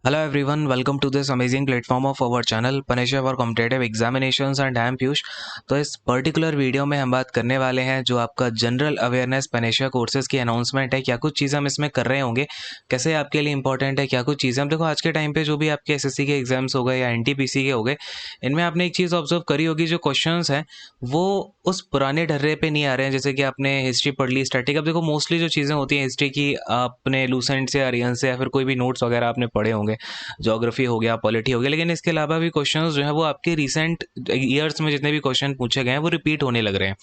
Hello everyone, welcome to this amazing platform of our channel Panisha for Competitive Examinations and I am Piyush. तो इस particular video में हम बात करने वाले हैं जो आपका जनरल अवेयरनेस पनेशा कोर्सेज की अनाउंसमेंट है, क्या कुछ चीज़ें हम इसमें कर रहे होंगे, कैसे आपके लिए इंपॉर्टेंट है, क्या कुछ चीज़ें हम देखो आज के टाइम पे जो भी आपके एसएससी के एग्जाम्स हो गए या एनटीपीसी के हो गए, इनमें आपने एक चीज़ ऑब्जर्व करी होगी, जो क्वेश्चंस हैं वो उस पुराने ढर्रे पे नहीं आ रहे हैं। जैसे कि आपने हिस्ट्री पढ़ ली, स्टैटिक, अब देखो मोस्टली जो चीज़ें होती हैं हिस्ट्री की आपने लूसेंट से, आरियन से या फिर कोई भी नोट्स वगैरह आपने पढ़े होंगे, ज्योग्राफी हो गया, पॉलिटी हो गया, लेकिन इसके अलावा भी क्वेश्चंस जो है वो आपके रिसेंट ईयर्स में जितने भी क्वेश्चन पूछे गए हैं वो रिपीट होने लग रहे हैं।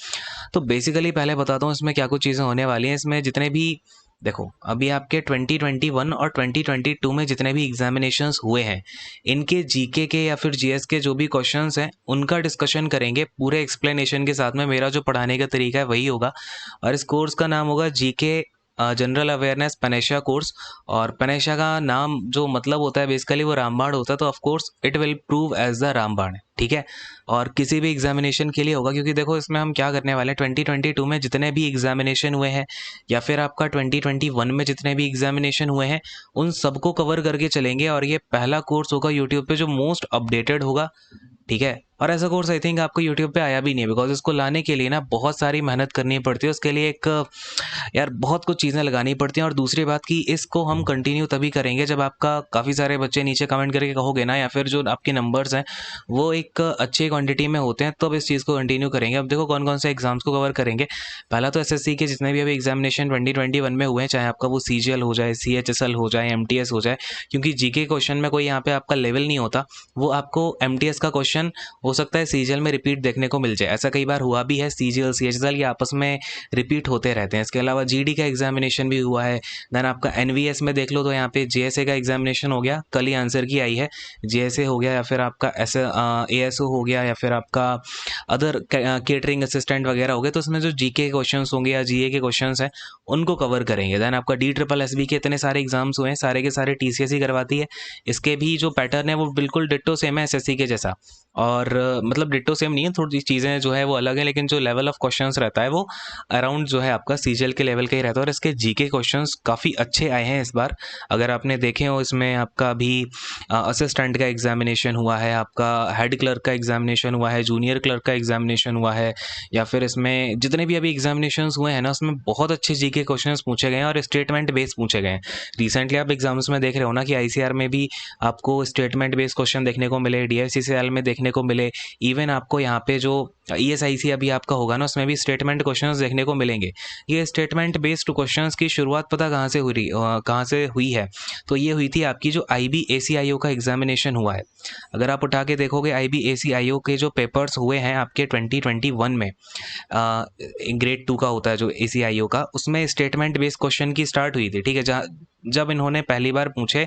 तो बेसिकली पहले बताता हूँ इसमें क्या कुछ चीज़ें होने वाली हैं। इसमें जितने भी देखो अभी आपके 2021 और 2022 में जितने भी एग्जामिनेशंस हुए हैं, इनके जीके के या फिर जीएस के जो भी क्वेश्चंस हैं उनका डिस्कशन करेंगे पूरे एक्सप्लेनेशन के साथ में। मेरा जो पढ़ाने का तरीका है वही होगा और इस कोर्स का नाम होगा जीके जनरल अवेयरनेस पनेशा कोर्स। और पनेशा का नाम जो मतलब होता है बेसिकली वो रामबाण होता है, तो of course it will prove as the रामबाण, ठीक है। और किसी भी एग्जामिनेशन के लिए होगा, क्योंकि देखो इसमें हम क्या करने वाले हैं, 2022 में जितने भी एग्जामिनेशन हुए हैं या फिर आपका 2021 में जितने भी एग्जामिनेशन हुए हैं उन सबको कवर करके चलेंगे। और ये पहला कोर्स होगा यूट्यूब पे जो मोस्ट अपडेटेड होगा, ठीक है। और ऐसा कोर्स आई थिंक आपको यूट्यूब पे आया भी नहीं है, बिकॉज इसको लाने के लिए ना बहुत सारी मेहनत करनी पड़ती है, उसके लिए एक यार बहुत कुछ चीज़ें लगानी पड़ती हैं। और दूसरी बात कि इसको हम कंटिन्यू तभी करेंगे जब आपका काफ़ी सारे बच्चे नीचे कमेंट करके कहोगे ना, या फिर जो आपके नंबर्स हैं वो एक अच्छी क्वांटिटी में होते हैं, तो अब इस चीज़ को कंटिन्यू करेंगे। अब देखो कौन कौन से एग्जाम्स को कवर करेंगे। पहला तो एसएससी के जितने भी अभी एग्जामिनेशन 2021 में हुए हैं, चाहे आपका वो सीजीएल हो जाए, सीएचएसएल हो जाए, एमटीएस हो जाए, क्योंकि जीके क्वेश्चन में कोई यहाँ पे आपका लेवल नहीं होता, वो आपको एमटीएस का क्वेश्चन हो सकता है सीजीएल में रिपीट देखने को मिल जाए। ऐसा कई बार हुआ भी है, सीजीएल सीएचएसएल ये आपस में रिपीट होते रहते हैं। इसके अलावा जीडी का एग्जामिनेशन भी हुआ है। देन आपका एनवीएस में देख लो तो यहाँ पे जेएसए का एग्जामिनेशन हो गया, कल ही आंसर की आई है, जेएसए हो गया या फिर आपका एएसओ हो गया या फिर आपका अदर केटरिंग असिस्टेंट वगैरह हो गए। तो उसमें जो जीके के क्वेश्चंस होंगे या जीए के क्वेश्चंस हैं उनको कवर करेंगे। देन आपका डी ट्रिपल एसबी के इतने सारे एग्जाम्स हुए हैं, सारे के सारे टीसीएस ही करवाती है। इसके भी जो पैटर्न है वो बिल्कुल डिट्टो सेम है एसएससी के जैसा, और मतलब डिट्टो सेम नहीं है, थोड़ी चीज़ें जो है वो अलग है, लेकिन जो लेवल ऑफ क्वेश्चंस रहता है वो अराउंड जो है आपका सीजीएल के लेवल का ही रहता है। और इसके जीके क्वेश्चंस काफ़ी अच्छे आए हैं इस बार, अगर आपने देखे हो। इसमें आपका भी असिस्टेंट का एग्जामिनेशन हुआ है, आपका हेड क्लर्क का एग्जामिनेशन हुआ है, जूनियर क्लर्क का एग्जामिनेशन हुआ है, या फिर इसमें जितने भी अभी एग्जामिनेशन हुए हैं ना उसमें बहुत अच्छे जीके क्वेश्चंस पूछे गए हैं और स्टेटमेंट बेस्ड पूछे गए हैं। रिसेंटली आप एग्जाम्स में देख रहे हो ना कि आईसीआर में भी आपको स्टेटमेंट बेस्ड क्वेश्चन देखने को मिले, डीएफसीसीएल में देखने को मिले, इवन आपको यहाँ पे जो ईएसआईसी अभी आपका होगा ना उसमें भी स्टेटमेंट क्वेश्चंस देखने को मिलेंगे। ये स्टेटमेंट बेस्ड क्वेश्चंस की शुरुआत पता कहाँ से हुई है, तो ये हुई थी आपकी जो आईबीएसीआईओ का एग्जामिनेशन हुआ है। अगर आप उठा के देखोगे आईबीएसीआईओ के जो पेपर्स हुए हैं आपके 2021 में, ग्रेड 2 का होता है जो एसीआईओ का, उसमें स्टेटमेंट बेस्ड क्वेश्चन की स्टार्ट हुई थी, ठीक है। जब इन्होंने पहली बार पूछे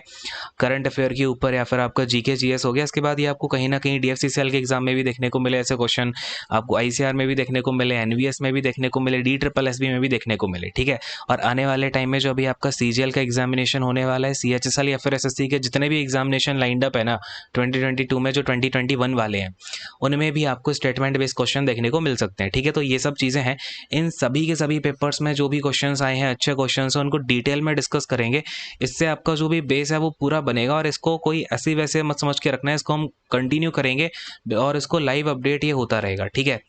करंट अफेयर के ऊपर या फिर आपका जीके जीएस हो गया, इसके बाद ये आपको कहीं ना कहीं डीएफसीसीएल के एग्जाम में भी देखने को मिले ऐसे क्वेश्चन, आपको आईसीआर में भी देखने को मिले, एनवीएस में भी देखने को मिले, डी ट्रिपल एसबी में भी देखने को मिले, ठीक है। और आने वाले टाइम में जो अभी आपका सीजीएल का एग्जामिनेशन होने वाला है, सीएचएसएल या फिर एसएससी के जितने भी एग्जामिनेशन लाइंड अप है ना 2022 में, जो 2021 वाले हैं, उनमें भी आपको स्टेटमेंट बेस्ड क्वेश्चन देखने को मिल सकते हैं, ठीक है। तो ये सब चीज़ें हैं, इन सभी के सभी पेपर्स में जो भी क्वेश्चन आए हैं अच्छे क्वेश्चन हैं उनको डिटेल में डिस्कस करेंगे। इससे आपका जो भी बेस है वो पूरा बनेगा और इसको कोई ऐसे वैसे मत समझ के रखना है, इसको हम कंटिन्यू करेंगे और इसको लाइव अपडेट ये होता रहेगा, ठीक है।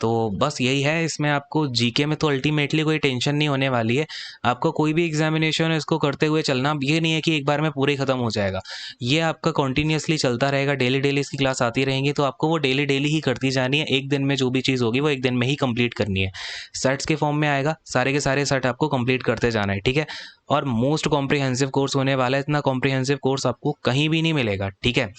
तो बस यही है, इसमें आपको जीके में तो अल्टीमेटली कोई टेंशन नहीं होने वाली है। आपको कोई भी एग्जामिनेशन है इसको करते हुए चलना, ये नहीं है कि एक बार में पूरे ख़त्म हो जाएगा, ये आपका कॉन्टीन्यूसली चलता रहेगा। डेली डेली इसकी क्लास आती रहेंगी, तो आपको वो डेली डेली ही करती जानी है। एक दिन में जो भी चीज़ होगी वो एक दिन में ही कंप्लीट करनी है। सेट्स के फॉर्म में आएगा, सारे के सारे सेट आपको कंप्लीट करते जाना है, ठीक है। और मोस्ट कॉम्प्रिहेंसिव कोर्स होने वाला है, इतना कॉम्प्रिहेंसिव कोर्स आपको कहीं भी नहीं मिलेगा, ठीक है।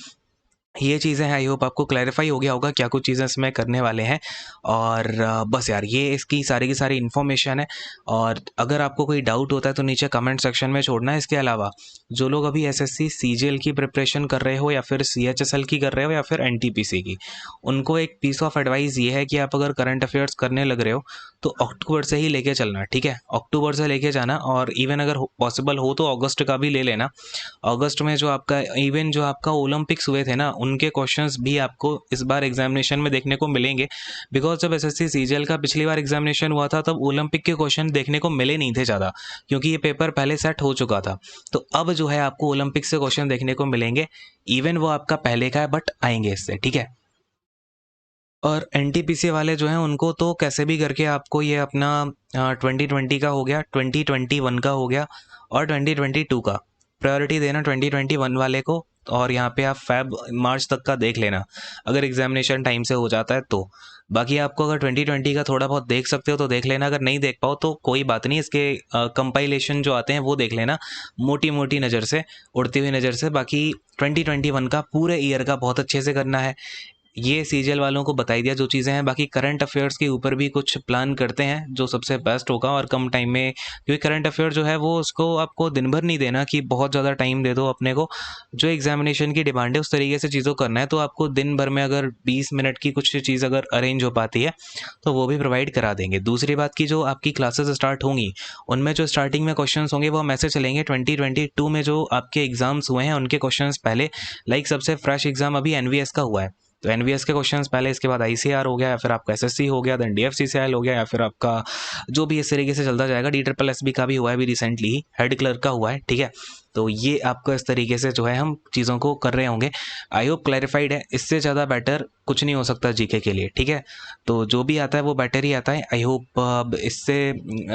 ये चीज़ें हैं, आई होप आपको क्लैरिफाई हो गया होगा क्या कुछ चीज़ें इसमें करने वाले हैं। और बस यार ये इसकी सारी की सारी इन्फॉर्मेशन है, और अगर आपको कोई डाउट होता है तो नीचे कमेंट सेक्शन में छोड़ना है। इसके अलावा जो लोग अभी एसएससी सीजीएल की प्रिपरेशन कर रहे हो या फिर सीएचएसएल की कर रहे हो या फिर एनटीपीसी की, उनको एक पीस ऑफ एडवाइस ये है कि आप अगर करंट अफेयर्स करने लग रहे हो तो अक्टूबर से ही लेके चलना, ठीक है। अक्टूबर से लेके जाना, और इवन अगर पॉसिबल हो तो अगस्त का भी ले लेना। अगस्त में जो आपका इवन जो आपका ओलंपिक्स हुए थे ना उनके क्वेश्चंस भी आपको इस बार एग्जामिनेशन में देखने को मिलेंगे। बिकॉज जब एसएससी सीजीएल का पिछली बार एग्जामिनेशन हुआ था तब ओलंपिक के क्वेश्चन देखने को मिले नहीं थे ज़्यादा, क्योंकि ये पेपर पहले सेट हो चुका था। तो अब जो है आपको ओलंपिक से क्वेश्चन देखने को मिलेंगे, इवन वो आपका पहले का है बट आएंगे इससे, ठीक है। और एनटीपीसी वाले जो हैं उनको तो कैसे भी करके आपको ये अपना 2020 का हो गया, 2021 का हो गया और 2022 का प्रायोरिटी देना 2021 वाले को। और यहाँ पे आप मार्च तक का देख लेना अगर एग्जामिनेशन टाइम से हो जाता है तो। बाकी आपको अगर 2020 का थोड़ा बहुत देख सकते हो तो देख लेना, अगर नहीं देख पाओ तो कोई बात नहीं, इसके कंपाइलेशन जो आते हैं वो देख लेना मोटी मोटी नज़र से, उड़ती हुई नज़र से। बाकी 2021 का पूरे ईयर का बहुत अच्छे से करना है। ये सीजीएल वालों को बताई दिया जो चीज़ें हैं। बाकी करंट अफेयर्स के ऊपर भी कुछ प्लान करते हैं जो सबसे बेस्ट होगा और कम टाइम में, क्योंकि करंट अफेयर जो है वो उसको आपको दिन भर नहीं देना कि बहुत ज़्यादा टाइम दे दो अपने को। जो एग्जामिनेशन की डिमांड है उस तरीके से चीज़ों करना है, तो आपको दिन भर में अगर 20 मिनट की कुछ चीज़ अगर अरेंज हो पाती है तो वो भी प्रोवाइड करा देंगे। दूसरी बात की जो आपकी क्लासेस स्टार्ट होंगी उनमें जो स्टार्टिंग में क्वेश्चन होंगे वो हम ऐसे चलेंगे, 2022 में जो आपके एग्जाम्स हुए हैं उनके क्वेश्चन पहले, लाइक सबसे फ्रेश एग्जाम अभी एनवीएस का हुआ है तो एनवीएस के क्वेश्चंस पहले, इसके बाद आईसीआर हो गया, या फिर आपका एसएससी हो गया, देन डीएफसीसीएल हो गया, या फिर आपका जो भी इस तरीके से चलता जाएगा। DSSB का भी हुआ है अभी रिसेंटली ही, हेड क्लर्क का हुआ है, ठीक है। तो ये आपको इस तरीके से जो है हम चीज़ों को कर रहे होंगे। आई होप क्लैरिफाइड है, इससे ज़्यादा बेटर कुछ नहीं हो सकता जीके के लिए, ठीक है। तो जो भी आता है वो बेटर ही आता है। आई होप इससे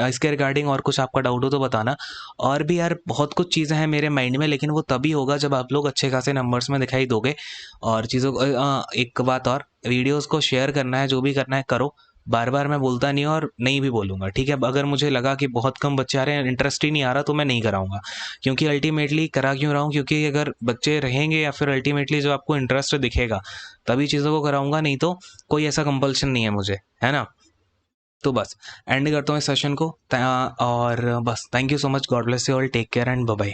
इसके रिगार्डिंग और कुछ आपका डाउट हो तो बताना। और भी यार बहुत कुछ चीज़ें हैं मेरे माइंड में, लेकिन वो तभी होगा जब आप लोग अच्छे खासे नंबर्स में दिखाई दोगे। और चीज़ों को एक बात और, वीडियोस को शेयर करना है, जो भी करना है करो। बार बार मैं बोलता नहीं और नहीं भी बोलूँगा, ठीक है। अगर मुझे लगा कि बहुत कम बच्चे आ रहे हैं, इंटरेस्ट ही नहीं आ रहा, तो मैं नहीं कराऊंगा। क्योंकि अल्टीमेटली करा क्यों रहा हूँ, क्योंकि अगर बच्चे रहेंगे या फिर अल्टीमेटली जो आपको इंटरेस्ट दिखेगा तभी चीज़ों को कराऊंगा, नहीं तो कोई ऐसा कंपल्शन नहीं है मुझे, है ना। तो बस एंड करता हूँ इस सेशन को और बस thank you so much, God bless you all, take care and bye bye.